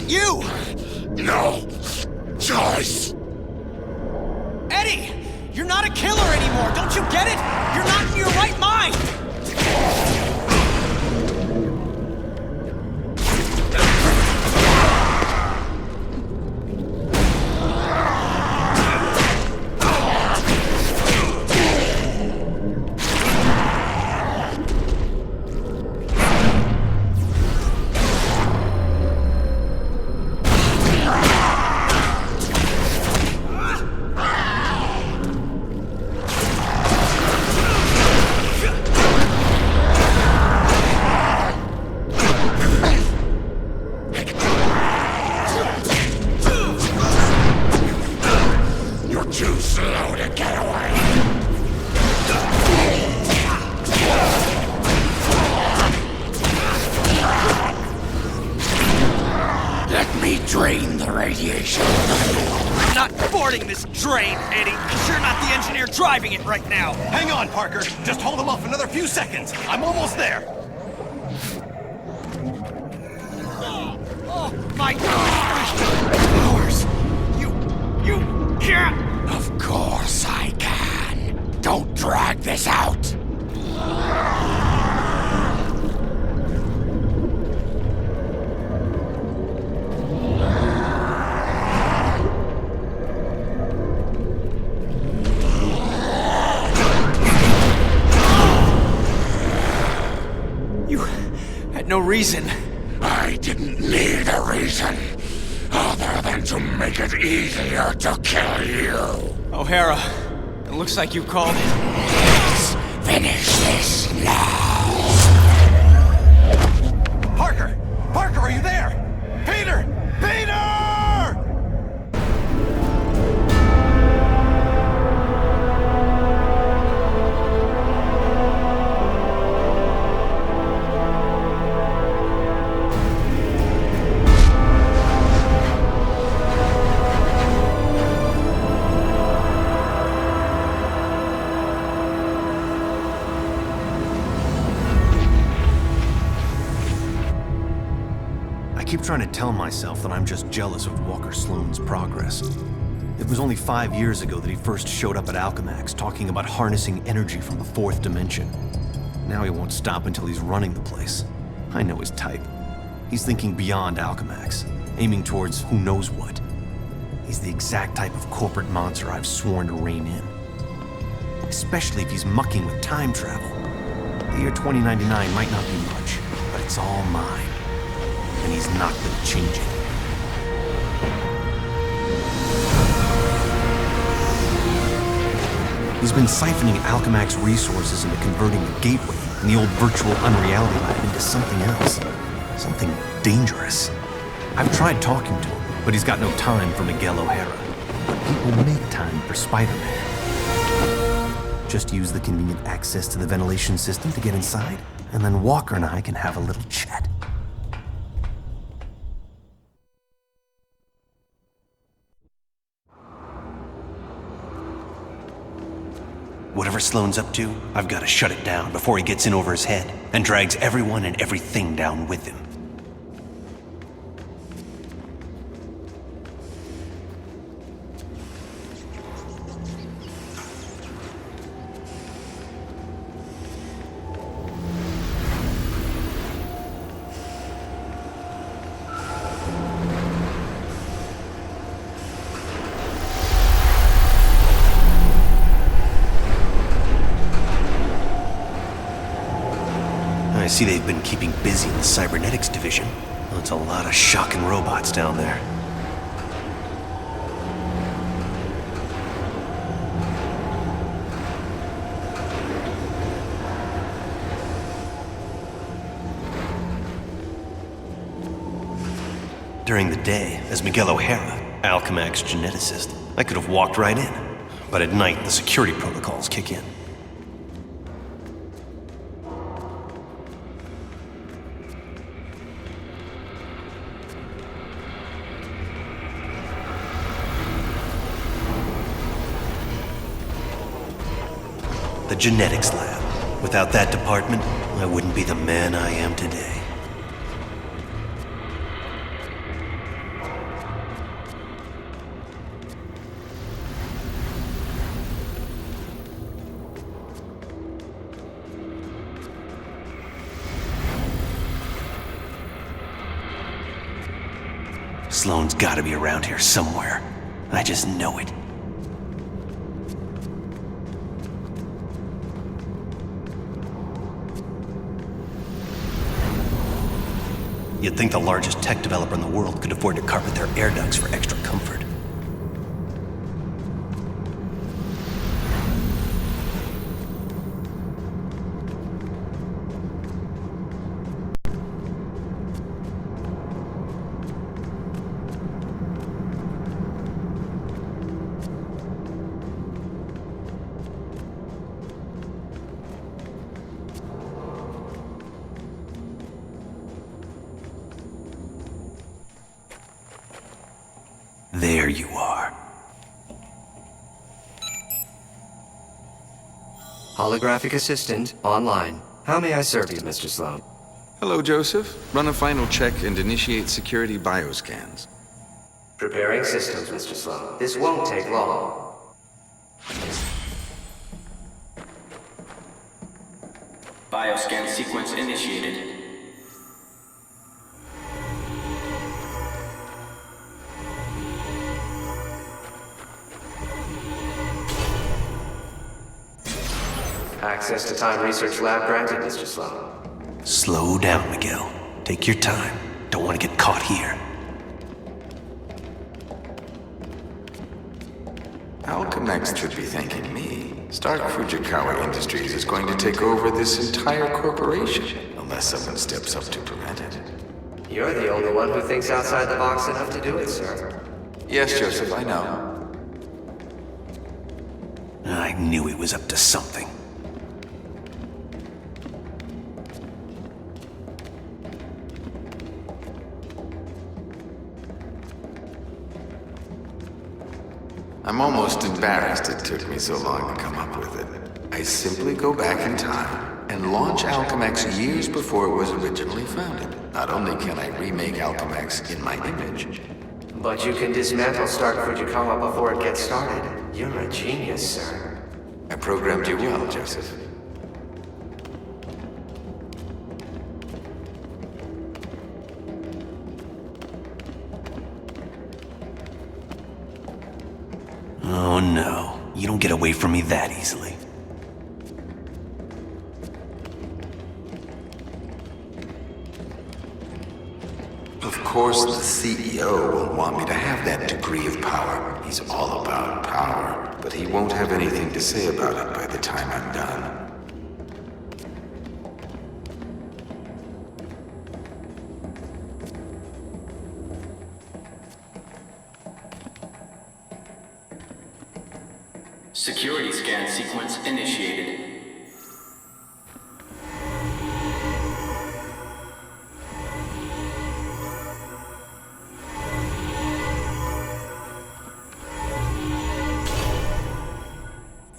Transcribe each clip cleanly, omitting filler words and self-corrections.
at you! No choice! Eddie! You're not a killer anymore, don't you get it? You're not in your right mind! Drain the radiation. I'm not boarding this drain, Eddie, because you're not the engineer driving it right now. Hang on, Parker. Just hold him off another few seconds. I'm almost there. Oh my powers! You can't! Of course I can. Don't drag this out. No reason. I didn't need a reason, other than to make it easier to kill you. O'Hara, it looks like you called it. Let's finish this now. Parker! Parker, are you there? Peter! Peter! I keep trying to tell myself that I'm just jealous of Walker Sloan's progress. It was only 5 years ago that he first showed up at Alchemax talking about harnessing energy from the fourth dimension. Now he won't stop until he's running the place. I know his type. He's thinking beyond Alchemax, aiming towards who knows what. He's the exact type of corporate monster I've sworn to rein in. Especially if he's mucking with time travel. The year 2099 might not be much, but it's all mine. And he's not gonna change it. He's been siphoning Alchemax resources into converting the gateway and the old virtual unreality lab into something else. Something dangerous. I've tried talking to him, but he's got no time for Miguel O'Hara. But people make time for Spider-Man. Just use the convenient access to the ventilation system to get inside, and then Walker and I can have a little chat. Whatever Sloan's up to, I've got to shut it down before he gets in over his head and drags everyone and everything down with him. I see they've been keeping busy in the cybernetics division. Well, it's a lot of shocking robots down there. During the day, as Miguel O'Hara, Alchemax geneticist, I could have walked right in. But at night, the security protocols kick in. The genetics lab. Without that department, I wouldn't be the man I am today. Sloan's gotta be around here somewhere. I just know it. You'd think the largest tech developer in the world could afford to carpet their air ducts for extra comfort. There you are. Holographic assistant online. How may I serve you, Mr. Sloan? Hello, Joseph. Run a final check and initiate security bioscans. Preparing systems, Mr. Sloan. This won't take long. Bioscan sequence initiated. Access to Time Research Lab granted, Mr. Sloan. Slow down, Miguel. Take your time. Don't want to get caught here. Alchemex should be thanking me. Stark Fujikawa Industries is going to take over this entire corporation, unless someone steps up to prevent it. You're the only one who thinks outside the box enough to do it, sir. Yes, Joseph, I know. I knew he was up to something. I'm almost embarrassed it took me so long to come up with it. I simply go back in time and launch Alchemex years before it was originally founded. Not only can I remake Alchemex in my image, But you can dismantle Stark Fujikawa before it gets started. You're a genius, sir. I programmed you well, Joseph. Oh no, you don't get away from me that easily. Of course, the CEO won't want me to have that degree of power. He's all about power, but he won't have anything to say about it by the time I'm done. Security scan sequence initiated.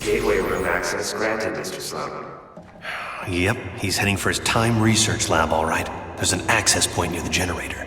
Gateway room access granted, Mr. Sloan. Yep, he's heading for his time research lab, all right. There's an access point near the generator.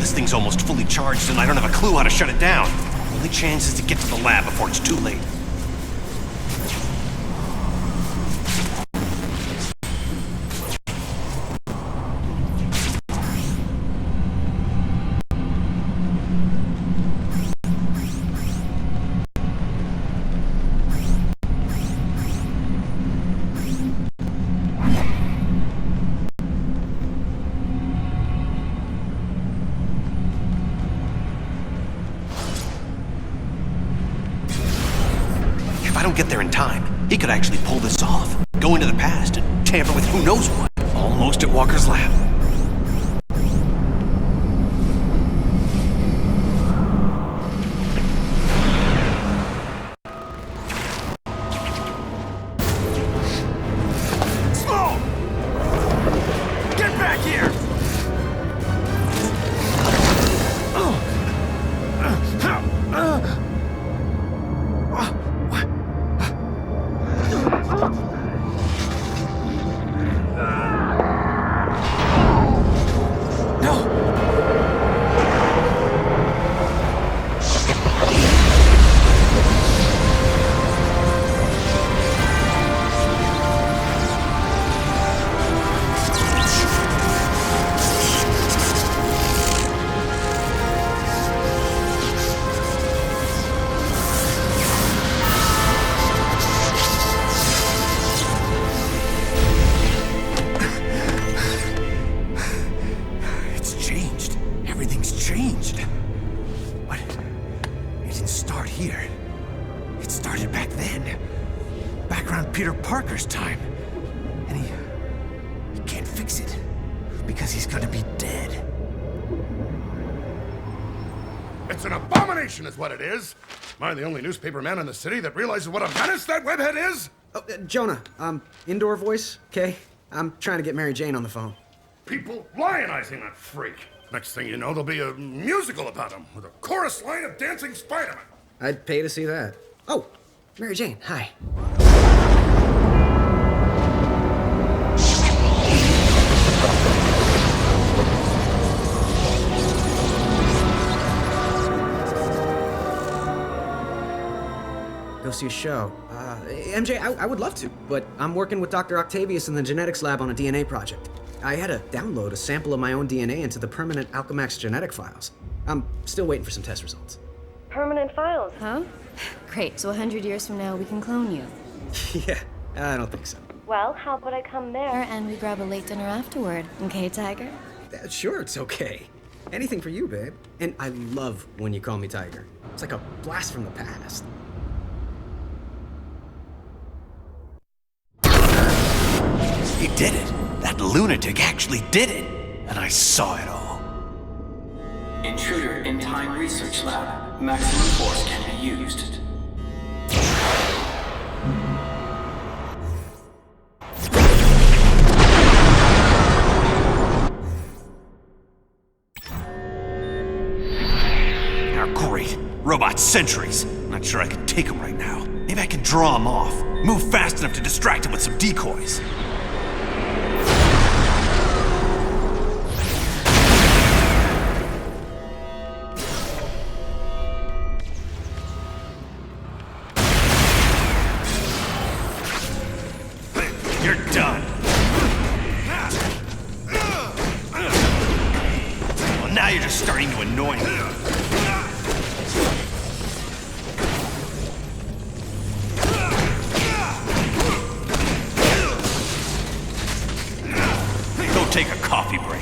This thing's almost fully charged and I don't have a clue how to shut it down. The only chance is to get to the lab before it's too late. If I don't get there in time, he could actually pull this off, go into the past and tamper with who knows what. Almost at Walker's lab. Slow! Get back here! Peter Parker's time. And he can't fix it because he's gonna be dead. It's an abomination is what it is. Am I the only newspaper man in the city that realizes what a menace that webhead is? Oh, Jonah, indoor voice, okay? I'm trying to get Mary Jane on the phone. People lionizing that freak. Next thing you know, there'll be a musical about him with a chorus line of dancing Spider-Man. I'd pay to see that. Oh, Mary Jane, hi. Go see a show. MJ, I would love to, but I'm working with Dr. Octavius in the genetics lab on a DNA project. I had to download a sample of my own DNA into the permanent Alchemax genetic files. I'm still waiting for some test results. Permanent files, huh? Great, so 100 years from now we can clone you. Yeah, I don't think so. Well, how about I come there and we grab a late dinner afterward, okay, Tiger? Sure, it's okay. Anything for you, babe. And I love when you call me Tiger. It's like a blast from the past. He did it. That lunatic actually did it. And I saw it all. Intruder in Time Research Lab. Maximum force can be used. Oh, great. Robot sentries. Not sure I can take them right now. Maybe I can draw them off. Move fast enough to distract them with some decoys. You're done. Well, now you're just starting to annoy me. Go take a coffee break.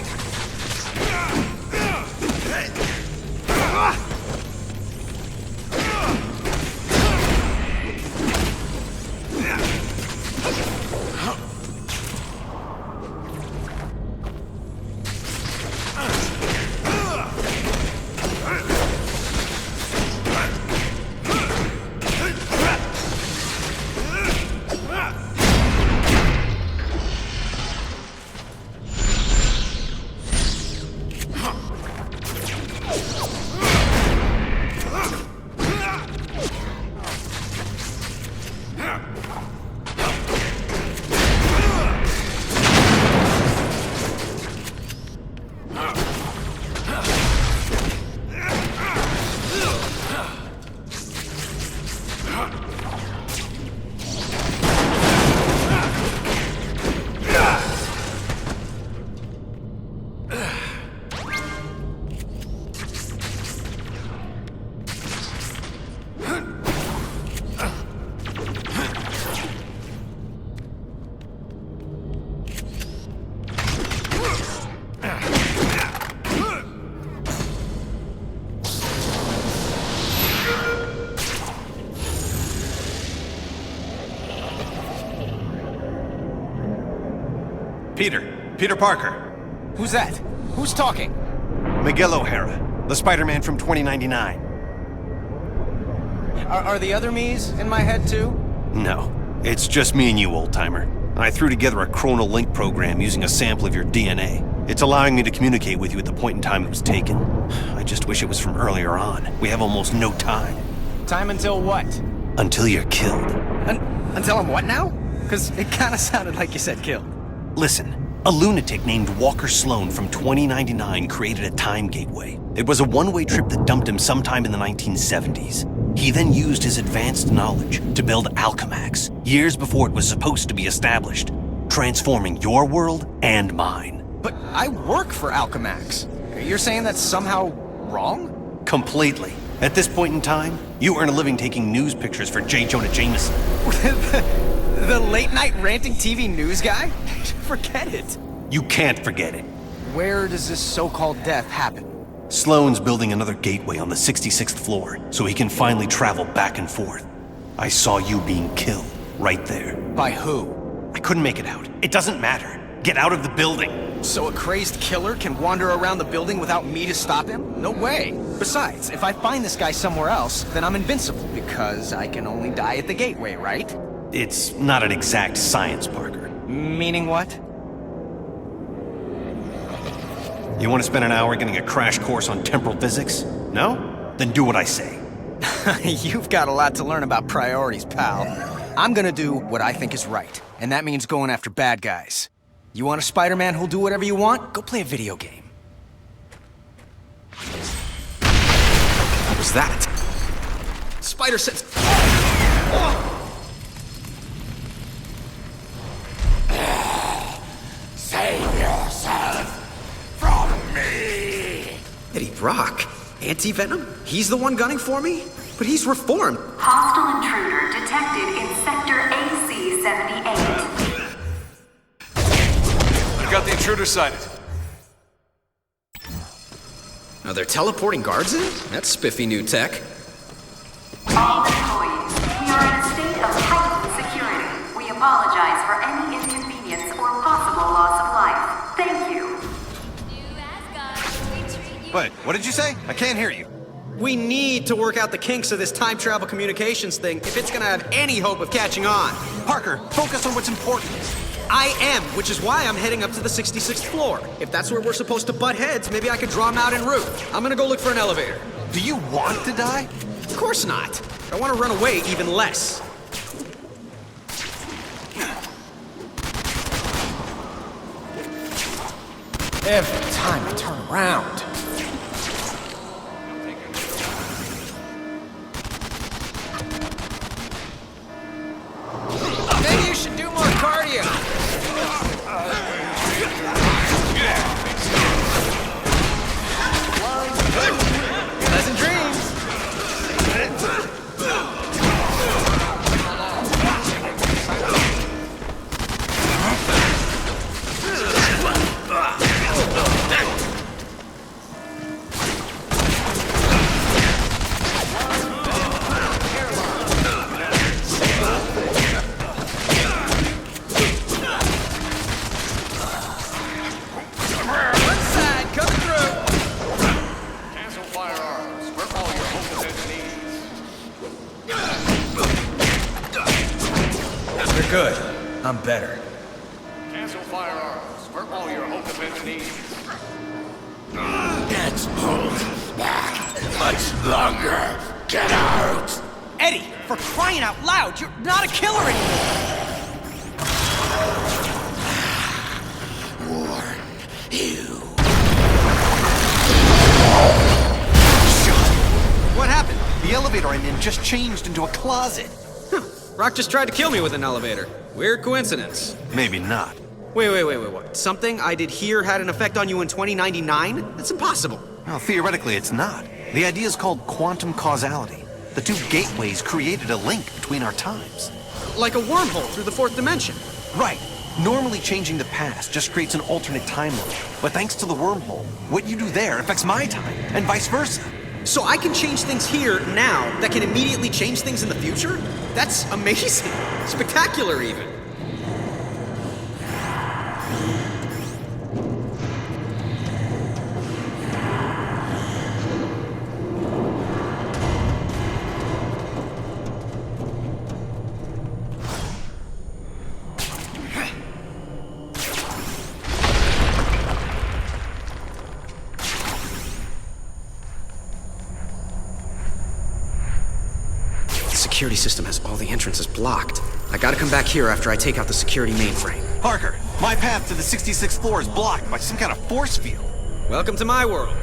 Peter Parker. Who's that? Who's talking? Miguel O'Hara, the Spider-Man from 2099. Are the other me's in my head too? No, it's just me and you, old-timer. I threw together a chronal link program using a sample of your DNA. It's allowing me to communicate with you at the point in time it was taken. I just wish it was from earlier on. We have almost no time. Time until what? Until you're killed. Until I'm what now? Because it kind of sounded like you said killed. Listen, a lunatic named Walker Sloan from 2099 created a time gateway. It was a one-way trip that dumped him sometime in the 1970s. He then used his advanced knowledge to build Alchemax, years before it was supposed to be established, transforming your world and mine. But I work for Alchemax. You're saying that's somehow wrong? Completely. At this point in time, you earn a living taking news pictures for J. Jonah Jameson. The late-night ranting TV news guy? Forget it. You can't forget it. Where does this so-called death happen? Sloan's building another gateway on the 66th floor, so he can finally travel back and forth. I saw you being killed, right there. By who? I couldn't make it out. It doesn't matter. Get out of the building. So a crazed killer can wander around the building without me to stop him? No way. Besides, if I find this guy somewhere else, then I'm invincible, because I can only die at the gateway, right? It's not an exact science, Parker. Meaning what? You want to spend an hour getting a crash course on temporal physics? No? Then do what I say. You've got a lot to learn about priorities, pal. I'm gonna do what I think is right, and that means going after bad guys. You want a Spider-Man who'll do whatever you want? Go play a video game. What was that? Spider sense. Save yourself from me! Eddie Brock? Anti-Venom? He's the one gunning for me? But he's reformed. Hostile intruder detected in Sector AC-78. Got the intruder sighted. Are there teleporting guards in? That's spiffy new tech. All employees, we are in a state of heightened security. We apologize for any inconvenience or possible loss of life. Thank you. Wait, what did you say? I can't hear you. We need to work out the kinks of this time travel communications thing if it's gonna have any hope of catching on. Parker, focus on what's important. I am, which is why I'm heading up to the 66th floor. If that's where we're supposed to butt heads, maybe I could draw him out en route. I'm gonna go look for an elevator. Do you want to die? Of course not. I want to run away even less. Every time I turn around. Maybe you should do more cardio. Pleasant dreams. Good. I'm better. Cancel firearms. We're all your ultimate needs. Let's hold back much longer. Get out! Eddie, for crying out loud, you're not a killer anymore! Warn you. What happened? The elevator I'm in just changed into a closet. Rock just tried to kill me with an elevator. Weird coincidence. Maybe not. Wait, what? Something I did here had an effect on you in 2099? That's impossible. Well, theoretically, it's not. The idea is called quantum causality. The two gateways created a link between our times. Like a wormhole through the fourth dimension. Right. Normally, changing the past just creates an alternate timeline. But thanks to the wormhole, what you do there affects my time, and vice versa. So I can change things here, now, that can immediately change things in the future? That's amazing. Spectacular, even. security system has all the entrances blocked. I gotta come back here after I take out the security mainframe. Parker, my path to the 66th floor is blocked by some kind of force field. Welcome to my world.